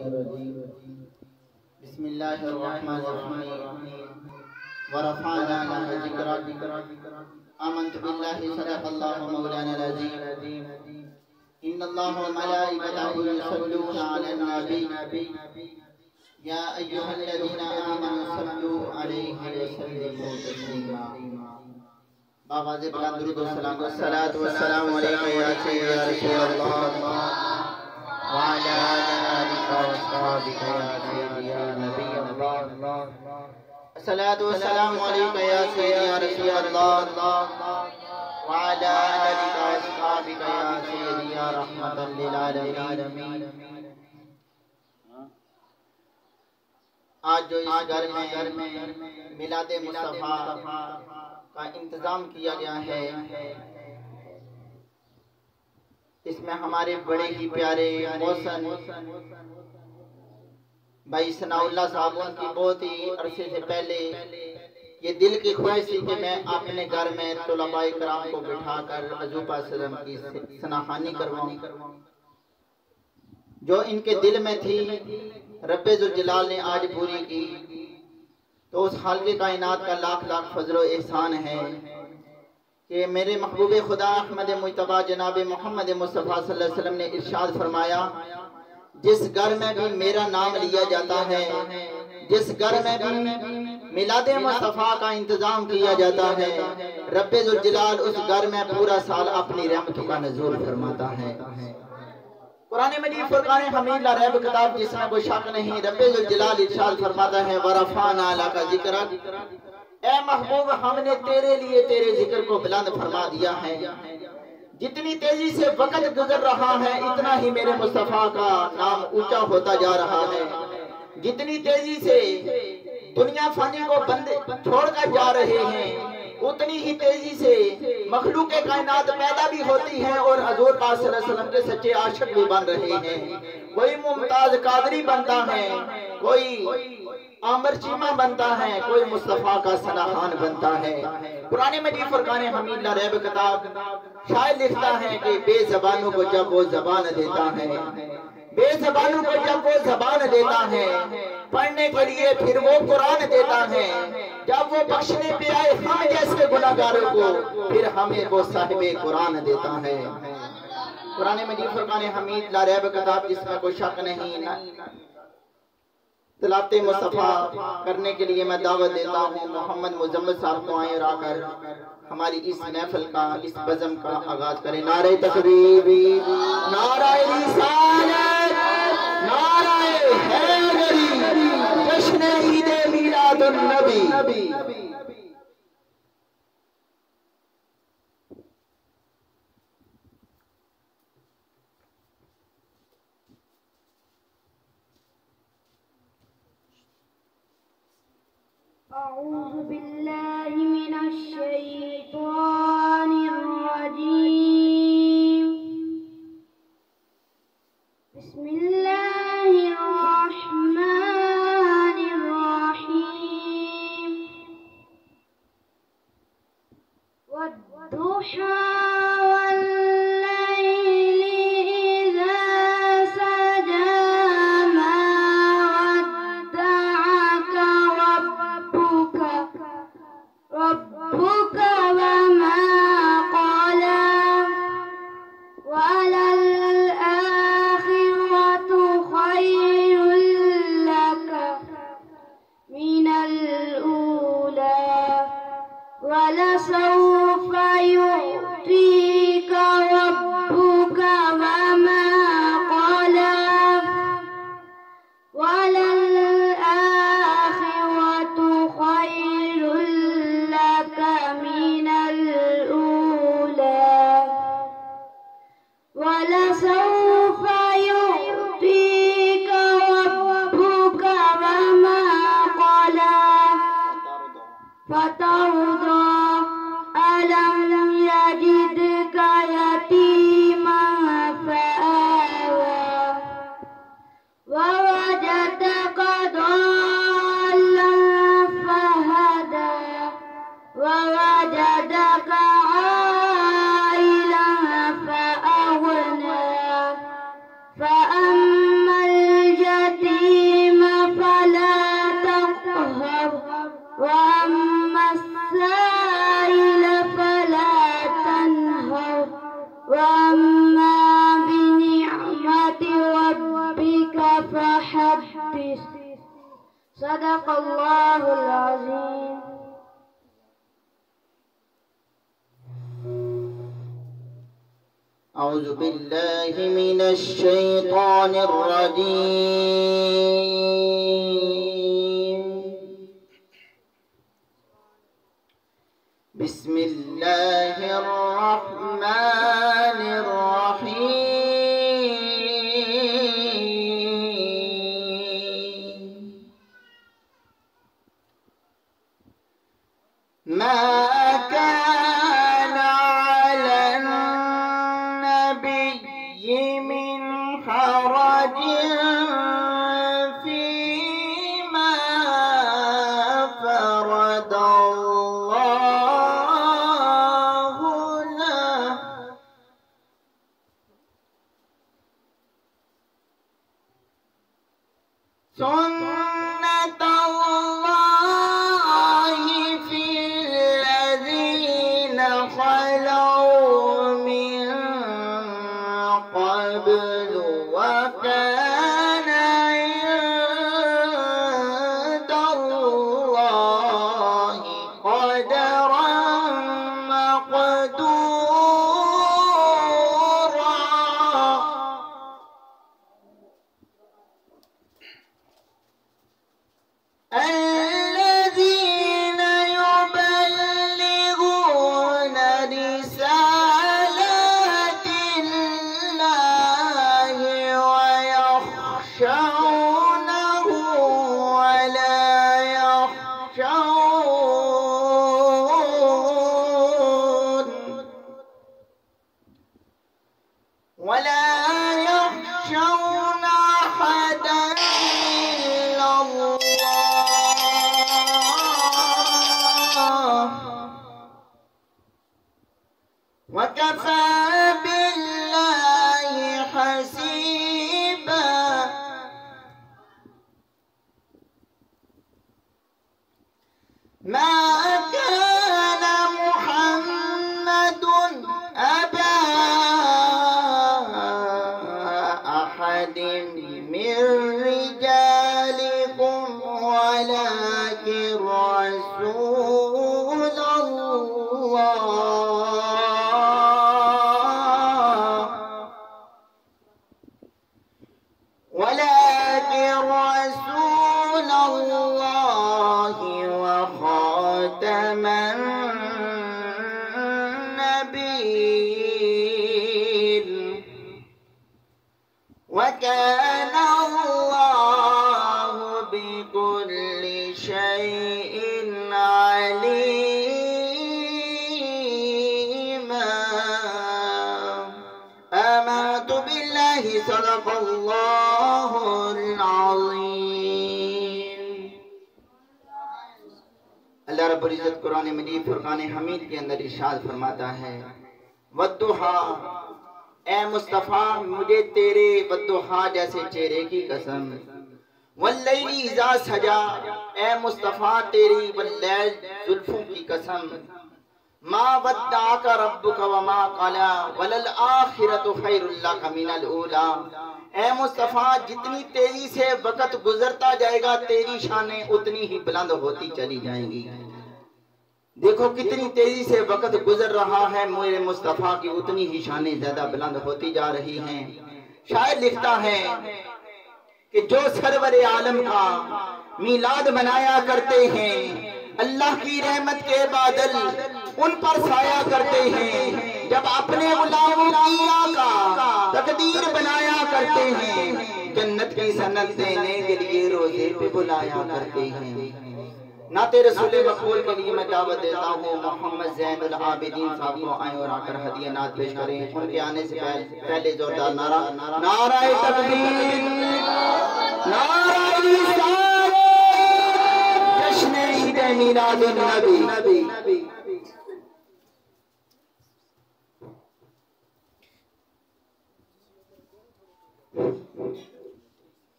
بسم اللہ الرحمن الرحیم ورفعنا لك ذکرک آمنت باللہ صدق اللہ مولانا العظیم ان اللہ وملائکته یصلون علی النبی یا ایہا الذین آمنوا صلوا علیہ وسلموا تسلیما بآواز بلند درود و سلام والسلام علیکہ یا سیدی یا رسول اللہ وعلى آلك وأصحابك يا سيدي يا نبي الله الصلاة والسلام عليك يا سيدي يا رسول الله وعلى آلك وأصحابك يا سيدي يا رحمة للعالمين آج جو اس گھر میں میلاد مصطفیٰ کا انتظام کیا گیا ہے، اس میں ہمارے بڑے ہی پیارے محسن بھائی ثناء اللہ صاحب کی بہت ہی عرصے سے پہلے یہ دل کی خواہش تھی کہ میں اپنے گھر میں طلباء کرام کو بٹھا کر حضور پاک صلی اللہ علیہ وسلم کی ثناخوانی کرواؤں، جو ان کے دل میں تھی رب ذوالجلال نے آج پوری کی، تو اس خالق کائنات کا لاکھ لاکھ فضل و احسان ہے کہ میرے محبوب خدا احمد مجتبیٰ جناب محمد مصطفیٰ صلی اللہ علیہ وسلم نے ارشاد فرمایا، جس گھر میں بھی میرا نام لیا جاتا ہے، جس گھر میں بھی میلاد مصطفیٰ کا انتظام کیا جاتا ہے، رب ذوالجلال اس گھر میں پورا سال اپنی رحمت کا نزول فرماتا ہے۔ قرآن مجید فرقان حمید لا ریب کتاب جس میں کوئی شک نہیں، رب ذوالجلال ارشاد فرماتا ہے وَرَفَعْنَا لَكَ ذِكْرَكَ، اے محبوب ہم نے تیرے لیے تیرے ذکر کو بلند فرما دیا ہے۔ جتنی تیزی سے وقت گزر رہا ہے اتنا ہی میرے مصطفیٰ کا نام اونچا ہوتا جا رہا ہے، جتنی تیزی سے دنیا فانی کو چھوڑ کر جا رہے ہیں اتنی ہی تیزی سے مخلوق کائنات پیدا بھی ہوتی ہیں اور حضور پاک صلی اللہ علیہ وسلم کے سچے عاشق بھی بن رہے ہیں۔ کوئی ممتاز قادری بنتا ہے، کوئی عامر چیمہ بنتا ہے، کوئی مصطفیٰ کا ثناخوان بنتا ہے۔ قرآن مجید فرقان حمید لا ریب کتاب شاعر لکھتا ہے کہ بے زبانوں کو جب وہ زبان دیتا ہے، بے زبانوں کو جب وہ زبان دیتا ہے، پڑھنے کے لیے پھر وہ قرآن دیتا ہے، جب وہ بخشنے پہ آئے ہم جیسے گناہگاروں کو پھر ہمیں وہ صاحب قرآن دیتا ہے۔ قرآن مجید فرقان حمید لا ریب کتاب جس میں کوئی شک نہیں، تلاوت مصطفیٰ کرنے کے لیے میں دعوت دیتا ہوں محمد مزمل صاحب کو آئیں اور آ کر ہماری اس محفل کا اس بزم کا آغاز کریں۔ نعرہ تکبیر، نعرہ رسالت، نعرہ حیدری، جشن عید میلاد النبی۔ أعوذ بالله من الشيطان الرجيم بسم الله الرحمن الرحيم والضحى والليل إذا سجى ما ودعك ربك وما قلى وللآخرة خير لك من الأولى ولسوف يعطيك ربك وما قلى وللآخرة خير لك من الأولى ولسوف يعطيك ربك وما قلى فترضى ألم يجدك يتيما فآوى ووجدك ضالا فهدى ووجدك عائلا فأغنى فأما اليتيم peace. Sadaqallahul Azim. أعوذ بالله من الشيطان الرجيم. بسم الله الرحمن الرحيم. ما كان على النبي من حرج فيما فرض الله له. سنة الله في الذين خلوا من قبل وكان عند الله قدرا مقدورا. الذين يبلغون رسالات الله ويخشونه ولا يخشون أحدا إلا الله وكفى بالله حسيبا. ما كان محمد أبا أحد من رجالكم ولكن رسول الله وخاتم النبيين وكان الله بكل شيء عليما. آمنت بالله. صدق الله العظيم. اللہ رب العزت قرآن مجید فرقان حمید کے اندر ارشاد فرماتا ہے والضحیٰ، اے مصطفیٰ مجھے تیرے والضحیٰ جیسے چہرے کی قسم، واللیل اذا سجا، اے مصطفیٰ تیری واللیل زلفوں کی قسم، ما ودعک ربک وما قلا وللآخرۃ خیر لک من الاولی. اے مصطفیٰ جتنی تیزی سے وقت گزرتا جائے گا تیری شانیں اتنی ہی بلند ہوتی چلی جائیں گی. دیکھو کتنی تیزی سے وقت گزر رہا ہے، میرے مصطفیٰ کی اتنی ہی شانیں زیادہ بلند ہوتی جا رہی ہیں. شاعر لکھتا ہے کہ جو سرور عالم کا میلاد منایا کرتے ہیں، اللہ کی رحمت کے بادل ان پر سایہ کرتے ہیں. جب اپنے غلاموں کی آقا تقدیر بنایا کرتے ہیں، جنت کی سند دینے کے لیے روزے پہ بلایا کرتے ہیں. نعت رسول مقبول کے لیے میں دعوت دیتا ہوں محمد زین العابدین صاحب کو آئیں اور آ کر ہدیہ نعت پیش کریں. ان کے آنے سے پہلے زوردار نعرہ نعرہ تکبیر، نعرہ رسالت، جشن عید میلاد النبی.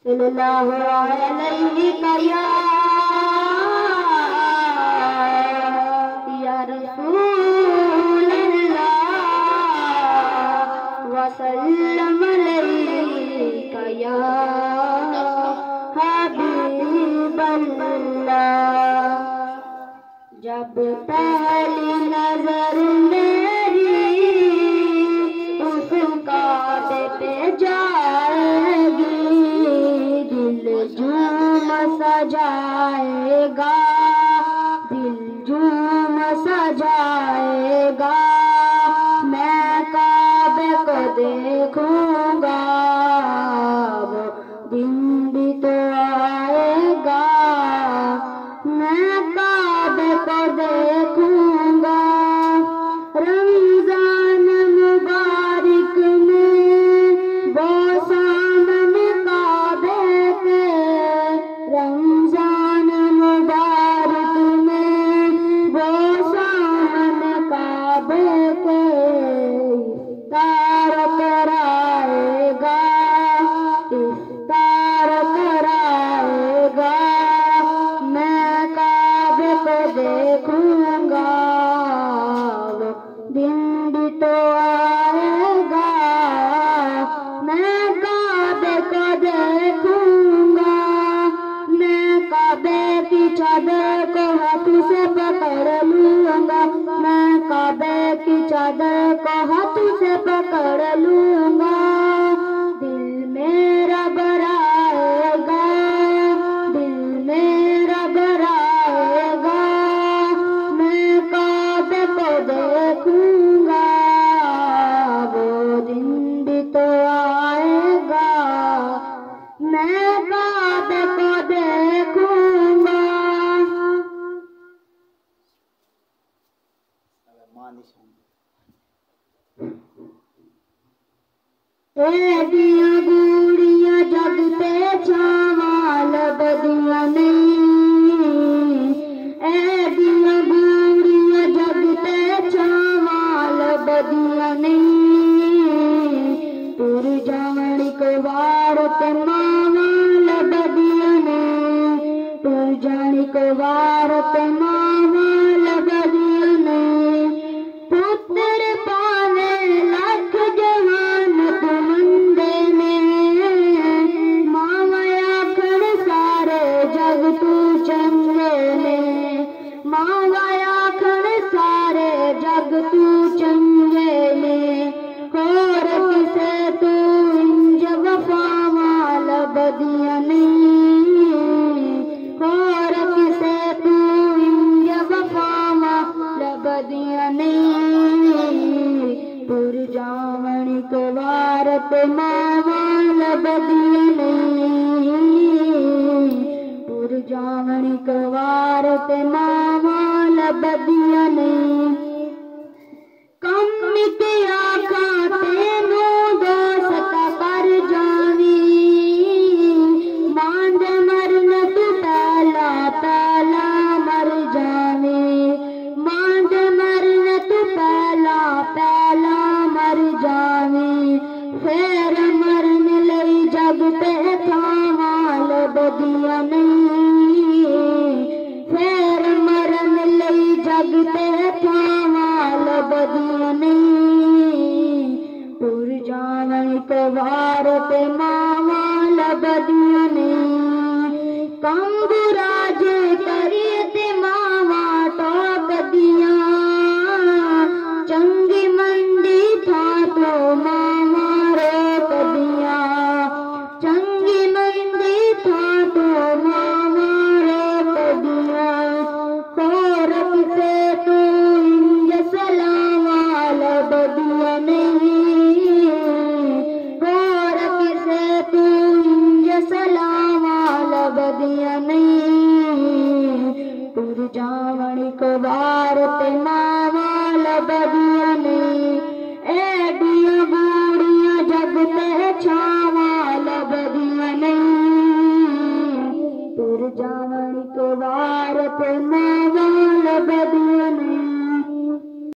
صلی اللہ علیہ یا رسول اللہ وسلم علیہ یا حبیب جب پہلی نظر میری اس کعبے پہ جائے گی، دل جھوم سجائے گا، دل جھوم سجائے گا، میں کعبے کو دیکھوں گا، وہ دن بھی تو آئے گا، میں کعبے کو دیکھوں گا۔ رمضان مبارک میں وہ سامن کعبے کے، رمضان مبارک میں وہ سامن کعبے کے، افطار کرائے گا، افطار کرائے گا، میں کعبے کو دیکھوں گا، وہ دن بھی تو آئے گا، میں کعبے کو دیکھوں گا، میں کعبے کی چادر کو ہاتھ سے پکڑ لوں گا، میں کعبے کی چادر کو ہاتھ سے پکڑ لوں گا، دل میرا برائے گا، دل میرا برائے گا، میں کعبے کو دیکھوں گا، وہ دن بھی تو آئے گا، میں کعبے کو دیکھوں گا۔ اے دیاں گوڑیاں جگ تے چھاواں لبدیاں نہیں، اے دیاں گوڑیاں جگ تے چھاواں لبدیاں نہیں، تر جان اک وار تے ماواں لبدیاں نہیں، تر جان اک وار تے ماواں لبدیاں نہیں، پتر پاوے لکھ جوان تمندے نے، ماواں آکھن سارے جگ تو چنگے نے، ماواں آکھن سارے جگ تو چنگے نے، ہور کسے تو انج وفاواں لبدیاں نہیں، ہور کسے تو انج وفاواں لبدیاں نہیں، پر جاون اک وار تے ماواں لبدیاں نہیں، پر جاون اک وار تے ماواں لبدیاں نہیں، کم کیا تینوں دوست کر جاویں، مانج مرن تو پہلا پہلا مر جاویں، مانج مرن تو پہلا پہلا مر جاویں، پھر مرن لئی جگ تے تھاواں لبدیاں نہیں، پھر مرن لئی جگ تے تھاواں لبدیاں نہیں، پر جاون اک وار تے ماواں لبدیاں نہیں، کم